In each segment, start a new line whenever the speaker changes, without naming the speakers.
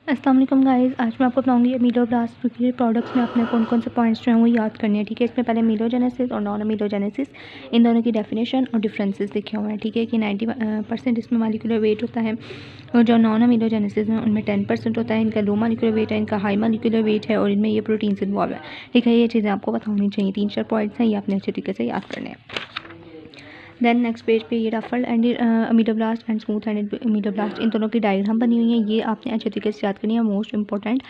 अस्सलाम वालेकुम गाइस, आज मैं आपको बताऊंगी अमीलो ब्लास्ट के प्रोडक्ट्स में अपने कौन कौन से पॉइंट्स जो हैं वो याद करने हैं। ठीक है, इसमें पहले अमीलोजेनेसिस और नॉन अमीलोजेनेसिस इन दोनों की डेफिनेशन और डिफरेंसेस लिखे हुए हैं। ठीक है कि 90% इसमें मालिकुलर वेट होता है और जो नॉन अमीलोजेनेसिस हैं उनमें 10% होता है। इनका लो मालिकुलर वेट है, इनका हाई मालिकुलर वेट है और इनमें ये प्रोटीन्स इन्वॉल्व है। ठीक है, ये चीज़ें आपको बतानी चाहिए। 3-4 पॉइंट्स हैं, ये आपने अच्छे तरीके से याद करने हैं। देन नेक्स्ट पेज पे ये ruffled and ameloblast and smooth and ameloblast इन दोनों की डायग्राम बनी हुई है। ये आपने अच्छे तरीके से याद करनी है, मोस्ट इंपॉर्टेंट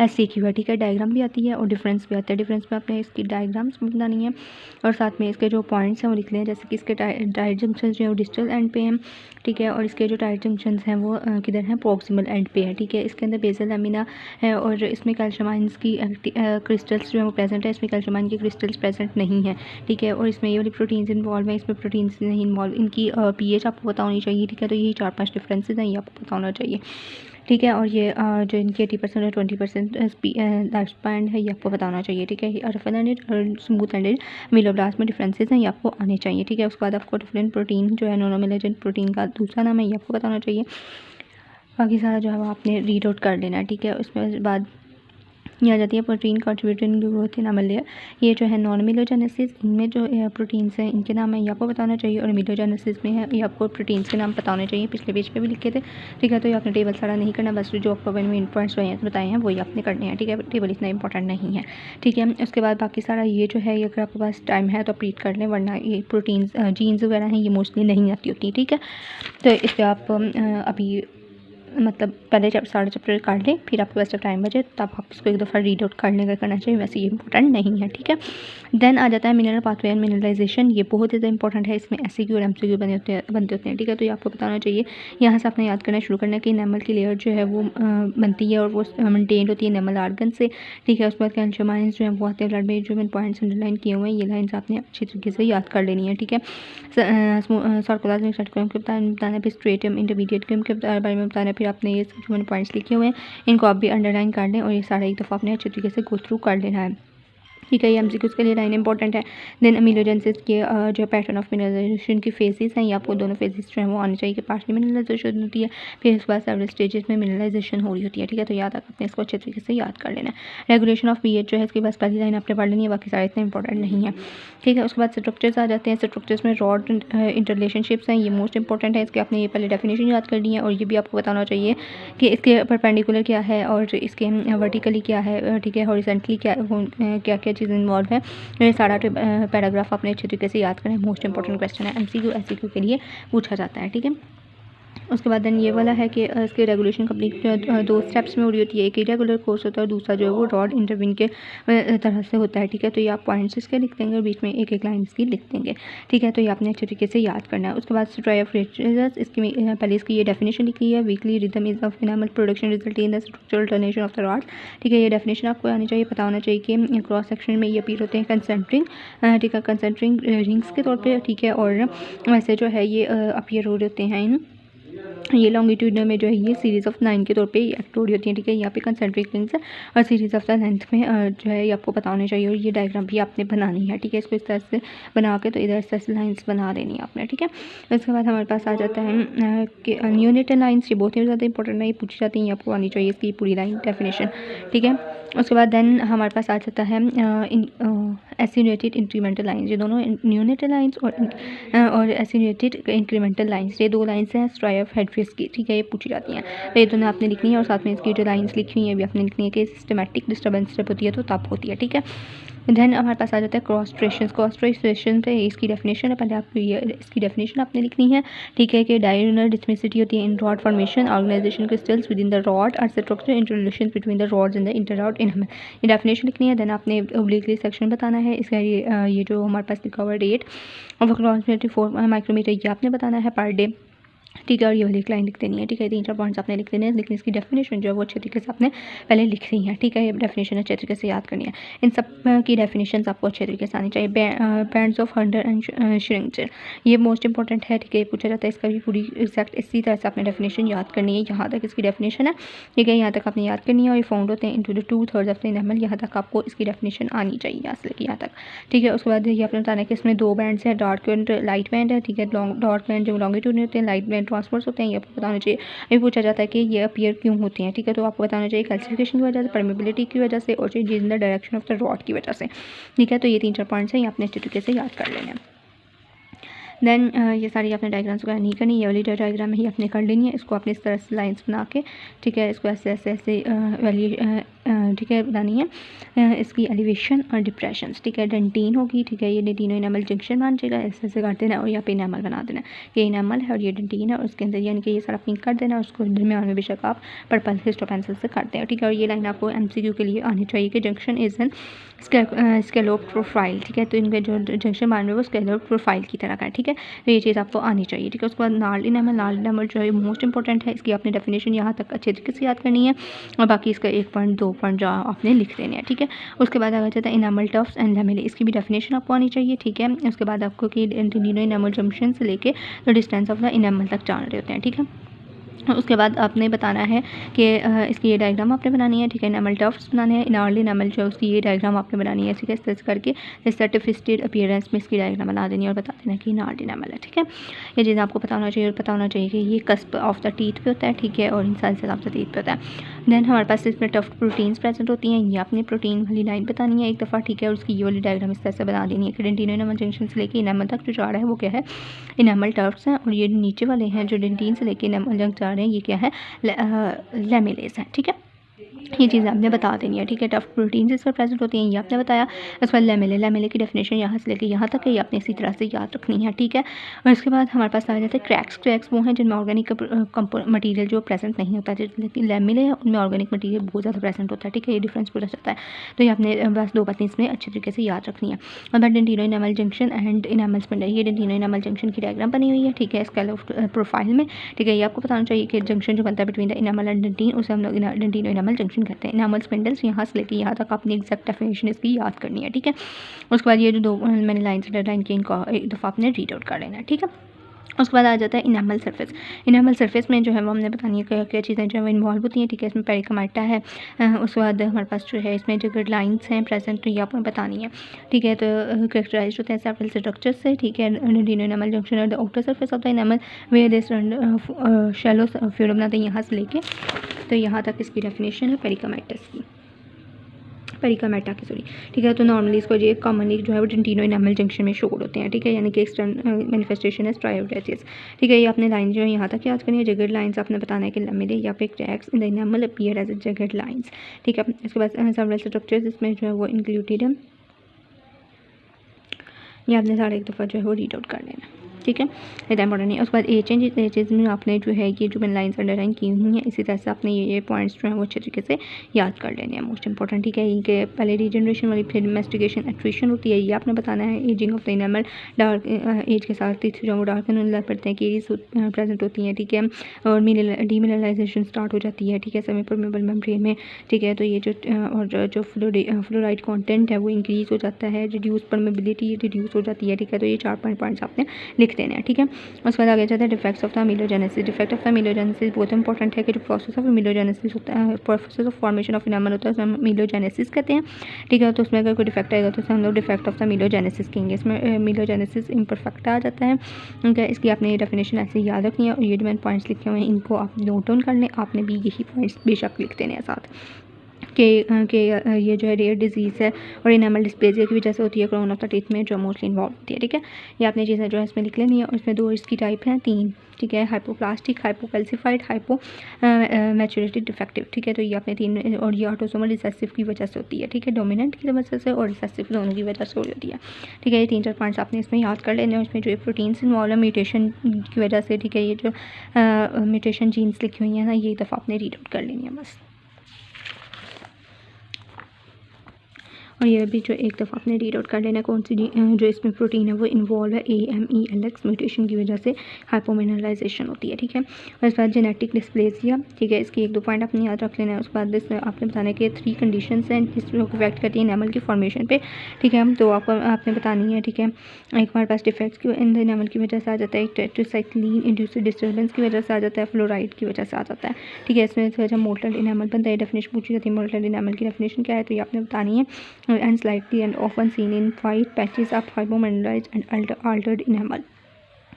SCQ है। ठीक है, डायग्राम भी आती है और डिफरेंस भी आता है। डिफरेंस में आपने इसकी डायग्राम्स बनानी है और साथ में इसके जो पॉइंट्स हैं वो लिख लें, जैसे कि इसके टाइट जंक्शन जो है वो डिस्टल एंड पे हैं। ठीक है, और इसके जो टाइट जंक्शन हैं वो किधर हैं, प्रॉक्सिमल एंड पे है। ठीक है, इसके अंदर बेसल अमीना है और इसमें कैल्शियम आयंस की क्रिस्टल्स जो है वो प्रेजेंट है, इसमें कैल्शियम आयन की क्रिस्टल्स प्रेजेंट नहीं है। ठीक है, और इसमें ये वाली प्रोटीन्स इन्वॉल्व है, इसमें प्रोटीन्स नहीं इन्वॉल्व। इनकी pH आपको पता होनी चाहिए। ठीक है, तो यही 4-5 डिफरेंसेस हैं, ये आपको पता होना चाहिए। ठीक है, और ये जो इनकी 80% और 20% लाइफ स्पैन है, ये आपको पता होना चाहिए। ठीक है, ये रफल एंडेड और स्मूथ एंडेड अमीलोब्लास्ट में डिफरेंसेस हैं, ये आपको आने चाहिए। ठीक है, उसके बाद आपको डिफरेंट प्रोटीन जो है नॉन प्रोटीन का दूसरा नाम है, ये आपको पता होना चाहिए। बाकी सारा जो है वो आपने रीड आउट कर लेना है। ठीक है, उसमें बाद ये आ जाती है प्रोटीन कंट्रीब्यूटिंग ग्रोथ इन अमीलो। ये जो है नॉन अमीलोजेनेसिस, इनमें जो प्रोटीन्स हैं इनके नाम है ये आपको बताना चाहिए, और अमीलोजेनेसिस में है ये आपको प्रोटीन्स के नाम पता होने चाहिए। पिछले पेज पे भी लिखे थे। ठीक है, तो ये आपने टेबल सारा नहीं करना, बस जो आपको मेन पॉइंट्स बताए हैं वही आपने करने हैं। ठीक है, टेबल इतना इंपॉर्टेंट नहीं है। ठीक है, उसके बाद बाकी सारा ये जो है, अगर आपके पास टाइम है तो आप रीड कर लें, वरना ये प्रोटीन्स जीन्स वगैरह हैं ये मोस्टली नहीं आती होती। ठीक है, तो इस पर आप अभी मतलब पहले सारे चैप्टर काट लें, फिर आपके पास जब टाइम बचे तब आप इसको एक दफ़ा रीड आउट करने का करना चाहिए, वैसे ये इंपॉर्टेंट नहीं है। ठीक है, देन आ जाता है मिनरल पाथवे एंड मिनरलाइजेशन। ये बहुत ज़्यादा इंपॉर्टेंट है, इसमें SCQ और MCQ बनते होते हैं। ठीक है, तो ये आपको बताना चाहिए। यहाँ से आपने याद करना शुरू करना है कि एनामल की लेयर जो है वो बनती है और वो मेनटेन होती है एनामल आर्गन से। ठीक है, उसके बाद कैल्शियम आयंस जो है वो आते हैं ब्लड में। जो मैंने पॉइंट्स अंडरलाइन किए हुए हैं ये लाइन्स आपने अच्छी तरीके से याद कर लेनी है। ठीक है, सार्कोप्लाज्मिक रेटिकुलम के बताना, फिर स्ट्रेटम इंटरमीडिएट के बारे में बताना, फिर आपने ये जो मैंने पॉइंट्स लिखे हुए हैं इनको आप भी अंडरलाइन कर लें और ये सारा एक दफ़ा आपने अच्छे तरीके से गो थ्रू कर लेना है। ठीक है, ये MCQ के लिए लाइन इंपॉर्टेंट है। देन अमीलोजेनेसिस के जो पैटर्न ऑफ मिनरलाइजेशन की फेजेस हैं, ये आपको दोनों फेजेस जो हैं वो आने चाहिए कि पार्शली मिनरलाइजेशन होती है, फिर उसके बाद सेवरल स्टेजेस में मिनरलाइजेशन हो रही होती है। ठीक है, तो याद आपने इसको अच्छे तरीके से याद कर लेना है। रेगुलेशन ऑफ pH जो है इसके पास पहली लाइन आपने पढ़ लेनी है, बाकी सारे इतने इंपॉर्टेंट नहीं है। ठीक है, उसके बाद स्ट्रक्चर्स आ जाते हैं। स्ट्रक्चर्स में रॉड इंटररिलेशनशिप्स हैं, ये मोस्ट इंपॉर्टेंट है। इसके आपने ये पहले डेफिनेशन याद करनी है और ये भी आपको बताना चाहिए कि इसके परपेंडिकुलर क्या है और इसके वर्टिकली क्या है। ठीक है, हॉरिजॉन्टली क्या क्या क्या चीज़ें इन्वॉल्व है। ये सारा पैराग्राफ आपने अच्छे तरीके से याद करें, मोस्ट इंपॉर्टेंट क्वेश्चन है, MCQ SCQ के लिए पूछा जाता है। ठीक है, उसके बाद देन ये वाला है कि इसके रेगुलेशन कंप्लीट 2 स्टेप्स में हो रही होती है। एक इरेगुलर कोर्स होता है और दूसरा जो है वो रॉड इंटरविन के तरह से होता है। ठीक है, तो ये आप पॉइंट्स इसके लिख देंगे और बीच में एक एक लाइन इसकी लिख देंगे। ठीक है, तो ये आपने अच्छे तरीके से याद करना है। उसके बाद ट्राई ऑफ रिजल्ट्स, इसकी पहले इसकी ये डेफिनेशन लिखी है। Weekly rhythm is of enamel production result in the structural alternation of the rod. ठीक है, ये डेफिनेशन आपको आनी चाहिए, पता होना चाहिए कि क्रॉस सेक्शन में ये अपीयर होते हैं कंसेंट्रिंग। ठीक है, कंसेंट्रिंग रिंग्स के तौर पर। ठीक है, और वैसे जो है ये अपीयर हो रहे होते हैं ये लॉन्गिट्यूड में जो है ये सीरीज़ ऑफ 9 के तौर पे एक्ट हो रही होती है। ठीक है, यहाँ पे कंसेंट्रिक रिंग्स है और सीरीज़ ऑफ द लेंथ में जो है ये आपको पता होना चाहिए, और ये डायग्राम भी आपने बनानी है। ठीक है, इसको इस तरह से बना के तो इधर इस तरह से लाइन्स बना देनी है आपने। ठीक है, इसके बाद हमारे पास आ जाता है कि न्यूनेटल लाइन्स, ये बहुत ही ज़्यादा इंपॉर्टेंट है, ये पूछी जाती हैं, आपको आनी चाहिए इसकी पूरी लाइन डेफिनेशन। ठीक है, उसके बाद देन हमारे पास आ जाता है एसिनुएटेड इंक्रीमेंटल लाइन्स। ये दोनों न्यूनेटल लाइन्स और एसिनुएटेड इंक्रीमेंटल लाइन्स, ये 2 लाइन्स हैं स्ट्राई ऑफ हेडफिश की। ठीक है, ये पूछी जाती हैं, तो ये दोनों आपने लिखनी है और साथ में इसकी जो लाइन्स लिखी हुई हैं भी आपने लिखनी है कि सिस्टमेटिक डिस्टर्बेंस जब होती है तो तब होती है। ठीक है, देन हमारे पास आ जाता है क्रॉस्ट्रेशन। क्रॉस्ट्रेशन पे इसकी डेफिनेशन है, पहले आपको ये इसकी डेफिनेशन आपने लिखनी है। ठीक है, कि डायगोनल रिथमेसिटी होती है in rod formation, organization crystals within the rod और structure interrelation between the rods in the inter rod in. ये डेफिनेशन लिखनी है। देन आपने ओब्लिकली सेक्शन बताना है इसका, ये जो हमारे पास लिखा हुआ है रेट और अप्रॉक्सीमेटली 4 माइक्रोमीटर ये आपने बताना है पर डे। ठीक है, और ये वाली एक लाइन लिख देनी है। ठीक है, 3-4 पॉइंट्स आपने लिख देने हैं, लेकिन इसकी डेफिनेशन जो है वो अच्छे तरीके से आपने पहले लिख दी है। ठीक है, ये डेफिनेशन अच्छे तरीके से याद करनी है। इन सब की डेफिनेशन आपको अच्छे तरीके से आनी चाहिए। बैंड्स ऑफ हंडर एंड श्रिंक्चर, ये मोस्ट इंपॉर्टेंट है। ठीक है, पूछा जाता है इसका भी पूरी एग्जैक्ट इसी तरह से आपने डेफिनेशन याद करनी है। यहाँ तक इसकी डेफिनेशन है। ठीक है, यहाँ तक आपने याद करनी है, और ये फाउंड होते हैं into the 2/3 of the enamel. यहाँ तक आपको इसकी डेफिनेशन आनी चाहिए, यहाँ से लेकर यहाँ तक। ठीक है, उसके बाद ये आपने बताना है कि इसमें 2 बैंड्स हैं, डार्क एंड लाइट बैंड है। ठीक है, डार्क बैंड जो लॉन्गिट्यूड में होते हैं, लाइट बैंड ट्रांसफर्स होते हैं, ये आपको बताना चाहिए। अभी पूछा जाता है कि ये अपीयर क्यों होते हैं, ठीक है, तो आपको बताना चाहिए कैल्सिफिकेशन की वजह से, परमेबिलिटी की वजह से और changes in the direction of the rod की वजह से, ठीक है। तो ये 3-4 पॉइंट्स हैं, ये आपने अच्छे तरीके से याद कर लेने हैं। देन ये सारी आपने डायग्राम्स वगैरह नहीं करनी, ये वाली डायग्राम ही आपने कर लेनी है। इसको आपने इस तरह से लाइंस बना के, ठीक है, इसको ऐसे ऐसे ऐसे वैल्यू, ठीक है, बनानी है इसकी एलिवेशन और डिप्रेशंस, ठीक है। डेंटीन होगी, ठीक है, ये डेंटिनो इनेमल जंक्शन मान जाएगा, ऐसे ऐसे कर देना और यहाँ पे इनेमल बना देना। ये इनेमल है और ये डेंटीन है और उसके अंदर यानी कि ये सारा पिंक कर देना, उसको दरमियान में बेशक आप पर्पल हिस्टो पेंसिल से करते हैं, ठीक है। और ये लाइन आपको MCQ के लिए आनी चाहिए कि जंक्शन इज एन स्केलोप प्रोफाइल, ठीक है। तो इनके जो जंक्शन मान रहे हैं वो स्केलोप प्रोफाइल की तरह का है, ठीक है। तो ये चीज़ आपको आनी चाहिए, ठीक है। उसके बाद नाल इनेमल जो है मोस्ट इंपॉर्टेंट है, इसकी आपने डेफिनेशन यहाँ तक अच्छे तरीके से याद करनी है और बाकी इसका 1 पॉइंट 2 पॉइंट जो आपने लिख देने हैं, ठीक है। उसके बाद आगे जाता है इनेमल टफ्स एंड लैमेले, इसकी भी डेफिनेशन आपको आनी चाहिए, ठीक है। उसके बाद आपको कि डेंटिनो इनेमल जंक्शन से लेके तो डिस्टेंस ऑफ द इनेमल तक जान रहे होते हैं, ठीक है। उसके बाद आपने बताना है कि इसकी ये डायग्राम आपने बनानी है, ठीक है। इनेमल टफ्स बनाने हैं, इनार्ली इनेमल जो उसकी ये डायग्राम आपने बनानी है, ठीक है। इस तरह करके सर्टिफिकेटेड अपीयरेंस में इसकी डायग्राम बना देनी है और बता देना कि इनार्ली इनेमल है, ठीक है। ये चीज़ आपको पता होना चाहिए और पता होना चाहिए कि ये कस्प ऑफ द टीथ पे होता है, ठीक है, और इंसाइड ऑफ द टीथ पे होता है। देन हमारे पास इसमें टफ प्रोटीन्स प्रेजेंट होती हैं, ये आपने प्रोटीन वाली लाइन बतानी है एक दफ़ा, ठीक है। और उसकी ये वाली डायग्राम इस तरह से बना देनी है कि डेंटिनो इनेमल जंक्शन से लेके इनेमल तक जो जा रहा है वो क्या है, इनेमल टफ्स हैं, और ये नीचे वाले हैं जो डेंटिन से लेके इनेमल जंक्शन जा रहे हैं, ये क्या है, लैमेलेस हैं, ठीक है। ये चीज़ आपने बता देनी है, ठीक है। टफ प्रोटीन्स इस पर प्रेजेंट होती हैं, ये आपने बताया। उसके बाद लैमेले की डेफिनेशन यहाँ से लेके यहाँ तक है, ये आपने इसी तरह से याद रखनी है, ठीक है। और इसके बाद हमारे पास आ जाते हैं क्रैक्स वो हैं जिनमें ऑर्गेनिक मटीरियल जो प्रेजेंट नहीं होता है, जो लैमेले है उनमें ऑर्गेनिक मटीरियल बहुत ज़्यादा प्रेजेंट होता है, ठीक है। ये डिफरेंस पूरा जाता है, तो ये आपने बस 2 बातें इसमें अच्छे तरीके से याद रखनी है। और बाद dentino enamel junction and enamel spindle, ये डेंटिनो इनेमल जंक्शन की डायग्राम बनी हुई है, ठीक है, स्केलोप प्रोफाइल में, ठीक है। ये आपको बताना चाहिए कि जंक्शन जो बनता है between the enamel and dentin, उसे हम लोग डेंटिनो इनेमल जंक्शन कहते हैं। इनेमल स्पिंडल्स यहाँ से लेके यहाँ तक अपनी एग्जैक्ट डेफिनेशन इसकी याद करनी है, ठीक है। उसके बाद ये जो 2 मैंने लाइन्स लाइन की इनको एक दफ़ा आपने रीड आउट कर लेना है, ठीक है। उसके बाद आ जाता है इनेमल सरफेस। इनेमल सरफेस में जो है वो हमने बतानी है क्या क्या चीज़ें जो है वो इन्वॉल्व होती हैं, ठीक है। इसमें पेरिकामाइटा है, उसके बाद हमारे पास जो है इसमें जो ग्रिड लाइन्स हैं प्रेजेंट, तो ये आपको बतानी है, ठीक है। तो कैरेक्टराइज होते हैं सेवरल स्ट्रक्चर से, ठीक है। डेंटिनो इनेमल जंक्शन और the outer surface of the enamel where this shallow fluid बनाते हैं यहाँ से लेके तो यहाँ तक इसकी डेफिनेशन है पेरिकामाइटस की, पेरिकामेटा की, सॉरी, ठीक है। तो नॉर्मली इसको ये कॉमनली जो है वो डेंटिनो इनेमल जंक्शन में शो होते हैं, ठीक है, यानी कि एक्सटर्नल मैनिफेस्टेशन है स्ट्राइयोडेसिस, ठीक है। ये आपने लाइन जो है यहाँ तक याद करनी है। जगेड लाइंस आपने बताना है कि लैमेले या फिर cracks in the enamel appear as a jagged lines, ठीक है। इसके बाद सेवरल स्ट्रक्चर्स इसमें जो है वो इंक्लूडेड है, ये आपने सारे एक दफ़ा जो है वो रीड आउट कर लेना, ठीक है, इतना इंपॉर्टेंट नहीं है। उसके बाद एचेंज में आपने जो है ये जो मैंने लाइन्स अंडरलाइन की हुई हैं इसी तरह से आपने ये पॉइंट्स जो हैं वो अच्छे तरीके से याद कर लेने हैं, मोस्ट इंपॉर्टेंट, ठीक है। इनके पहले रीजनरेशन वाली, फिर इन्वेस्टिगेशन एट्रिशन होती है, ये आपने बताना है। Ageing of the enamel, dark age के साथ टीथ जो वो डार्क होने लग पड़ते हैं, केरीज प्रेजेंट होती हैं, ठीक है। और डीमिनरलाइजेशन स्टार्ट हो जाती है, ठीक है, सेमी परमेबल मेम्ब्रेन में, ठीक है। तो ये जो और जो फ्लोराइड कॉन्टेंट है वो इंक्रीज़ हो जाता है, रिड्यूस परमेबिलिटी रिड्यूस हो जाती है, ठीक है। तो ये 4 पॉइंट्स आपने लिख देने हैं, ठीक है। उसके बाद आगे जाता है defects of the amelogenesis. Defect of the amelogenesis बहुत इंपॉर्टेंट है कि जो प्रोसेस ऑफ अमीलोजेनेसिस होता है, process of formation of enamel होता है, उसमें अमीलोजेनेसिस कहते हैं, ठीक है। तो उसमें अगर कोई डिफेक्ट आएगा तो उसे हम लोग डिफेक्ट ऑफ द अमीलोजेनेसिस कहेंगे। इसमें अमीलोजेनेसिस इम्परफेक्ट आ जाता है, ठीक है। इसकी आपने डेफिनेशन ऐसे याद रखनी है और ये जो मैंने पॉइंट्स लिखे हुए हैं इनको आप नोट डाउन कर लें, आपने भी यही पॉइंट्स बेशक लिख देने हैं साथ कि ये जो है रेयर डिजीज़ है और इनेमल डिस्प्लेजिया की वजह से होती है, क्राउन ऑफ द टीथ में जो मोस्टली इन्वॉल्व होती है, ठीक है। ये आपने चीज़ें जो है इसमें लिख लेनी है और इसमें 2 इसकी टाइप हैं, 3, ठीक है, हाइपोप्लास्टिक, हाइपोकैल्सिफाइड, हाइपो मैच्योरिटी डिफेक्टिव, ठीक है। तो ये आपने 3, और ये ऑटोसोमल रिसेसिव की वजह से होती है, ठीक है, डोमिनेंट की वजह से और रिसेसिव दोनों की वजह से होती है, ठीक है। ये 3-4 पॉइंट्स आपने इसमें याद कर लेने हैं। इसमें जो प्रोटीन्स इन्वॉल्व है म्यूटेशन की वजह से, ठीक है, ये जो म्यूटेशन जीन्स लिखी हुई हैं ना ये दफ़ा आपने रीड आउट कर लेनी है बस। और ये भी जो एक दफ़ा आपने रीड आउट कर लेना कौन सी जो इसमें प्रोटीन है वो इन्वॉल्व है, AMELX म्यूटेशन की वजह से हाइपोमिनरलाइजेशन होती है, ठीक है। और इसके बाद जेनेटिक डिस्प्लेसिया, ठीक है, इसकी 1-2 पॉइंट आपने याद रख लेना है। उसके बाद आपने बताना है कि 3 कंडीशंस हैं जिसमें इफेक्ट करती है इनेमल की फॉर्मेशन पे, ठीक है। तो आपने बतानी है, ठीक है। एक हमारे पास डिफेक्ट्स की इन द इनेमल की वजह से आ जाता है, एक टेट्रासाइक्लिन इंड्यूस्ड डिस्टर्बेंस की वजह से आ जाता है, फ्लोराइड की वजह से आ जाता है, ठीक है। इसमें जब मोल्टेड इनेमल बनता है डेफिनेशन पूछी जाती है, मोल्टेड इनेमल की डेफिनेशन क्या है, तो ये आपने बतानी है। And slightly and often seen in white patches of hypomineralized and altered enamel,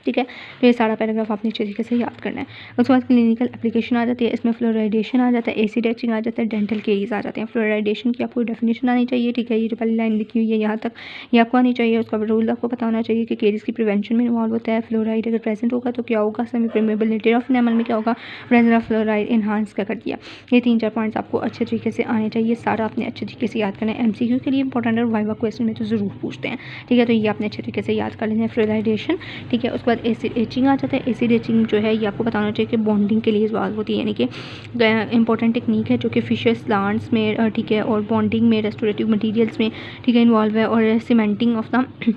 ठीक है। तो ये सारा पैराग्राफ आपने अच्छे तरीके से याद करना है। उसके बाद क्लिनिकल एप्लीकेशन आ जाती है, इसमें फ्लोराइडेशन आ जाता है, एसिड एचिंग आ जाता है, डेंटल केरीज आ जाते हैं। फ्लोराइडेशन की आपको डेफिनेशन आनी चाहिए, ठीक है, ये जो पहली लाइन लिखी हुई है यहाँ तक ये आपको आनी चाहिए। उसका रूल आपको पता होना चाहिए कि केरीज की प्रिवेंशन में इन्वॉल्व होता है। फ्लोराइड अगर प्रेजेंट होगा तो क्या होगा, semi permeable nature of animal में क्या होगा, प्रेजेंस ऑफ फ्लोराइड इन्हांस क्या कर दिया। ये 3-4 पॉइंट्स आपको अच्छे तरीके से आने चाहिए, सारा आपने अच्छे तरीके से याद करना है। एमसीक्यू के लिए इंपॉर्टेंट और वाइवा क्वेश्चन में तो ज़रूर पूछते हैं, ठीक है। तो ये आपने अच्छे तरीके से याद कर लेना है, फ्लोराइडेशन, ठीक है। उसके बाद एसिड एचिंग आ जाता है। एसिड एचिंग जो है ये आपको बताना चाहिए कि बॉन्डिंग के लिए इस्तेमाल होती है, यानी कि इंपॉर्टेंट टेक्निक है जो कि फिशेस प्लांट्स में, ठीक है, और बॉन्डिंग में, रेस्टोरेटिव मटेरियल्स में, ठीक है, इन्वॉल्व है। और cementing of the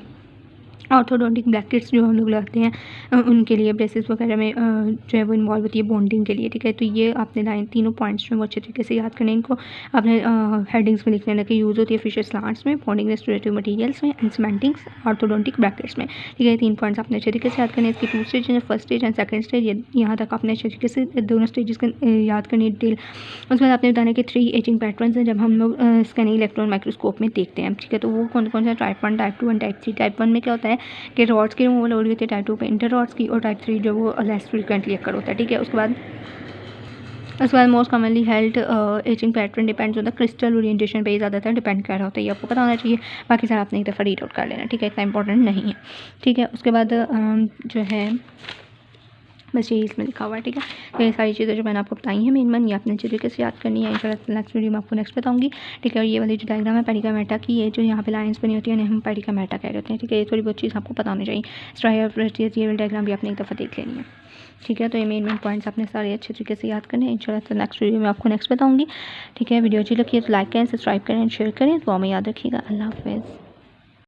orthodontic brackets जो हम लोग लगाते हैं उनके लिए, ब्रेसेस वगैरह में जो है वो इन्वॉल्व होती है बॉन्डिंग के लिए, ठीक है। तो ये आपने लाइन तीनों पॉइंट्स जो है वो अच्छे तरीके से याद करने, इनको आपने हेडिंग्स में लिख लेना कि यूज़ होती है फिशेस प्लांट्स में, बॉन्डिंग रेस्टोरेटिव मटेरियल्स में, एंड सीमेंटिंग्स ऑर्थोडोंटिक ब्रैकेट्स में, ठीक है। 3 पॉइंट्स आपने अच्छे तरीके से याद करने। इसकी 2 स्टेज हैं, first stage and second stage, यहाँ तक आपने अच्छे तरीके से दोनों स्टेजेस का याद करनी डिटेल। उसके बाद आपने बताना कि 3 एचिंग पैटर्न्स हैं जब हम लोग स्कैनिंग इलेक्ट्रॉन माइक्रोस्कोप में देखते हैं, ठीक है। तो वो कौन कौन सा, type 1, type 2 and type 3। Type 1 में क्या होता है कि रॉड्स की रिमूवल हो रही होती है, टाइप 2 पे इंटर रॉड्स की, और टाइप 3 जो वो लेस फ्रीक्वेंटली अकर होता है, ठीक है। उसके बाद most commonly held etching pattern depends on the crystal orientation पे ज़्यादातर डिपेंड कर रहा होता है, ये आपको पता होना चाहिए। बाकी सारा आपने एक दफ़ा रीड आउट कर लेना, ठीक है, इतना इंपॉर्टेंट नहीं है, ठीक है। उसके बाद जो है बस यही इसमें लिखा हुआ है, ठीक है। तो ये सारी चीज़ें जो मैंने आपको बताई हैं मेन ये आपने अच्छे तरीके से याद करनी है। इंशाल्लाह नेक्स्ट वीडियो में आपको नेक्स्ट बताऊंगी, ठीक है। और ये वाली जो डायग्राम है पेरिकामेटा की, ये जो यहाँ पे लाइंस बनी होती है हम पेरिकामेटा कह रहे हैं, ठीक है। ये थोड़ी बहुत चीज़ आपको पता होनी चाहिए। स्ट्राइयर डायग्राम भी आपने एक दफ़ा देख लेनी है, ठीक है। तो ये मेन पॉइंट्स आपने सारे अच्छे तरीके से याद करने हैं। इंशाल्लाह नेक्स्ट वीडियो में आपको नेक्स्ट बताऊँगी, ठीक है। वीडियो अच्छी लगी है तो लाइक करें, सब्सक्राइब करें, शेयर करें, तो हमें याद रखिएगा। अल्लाह हाफ़िज़।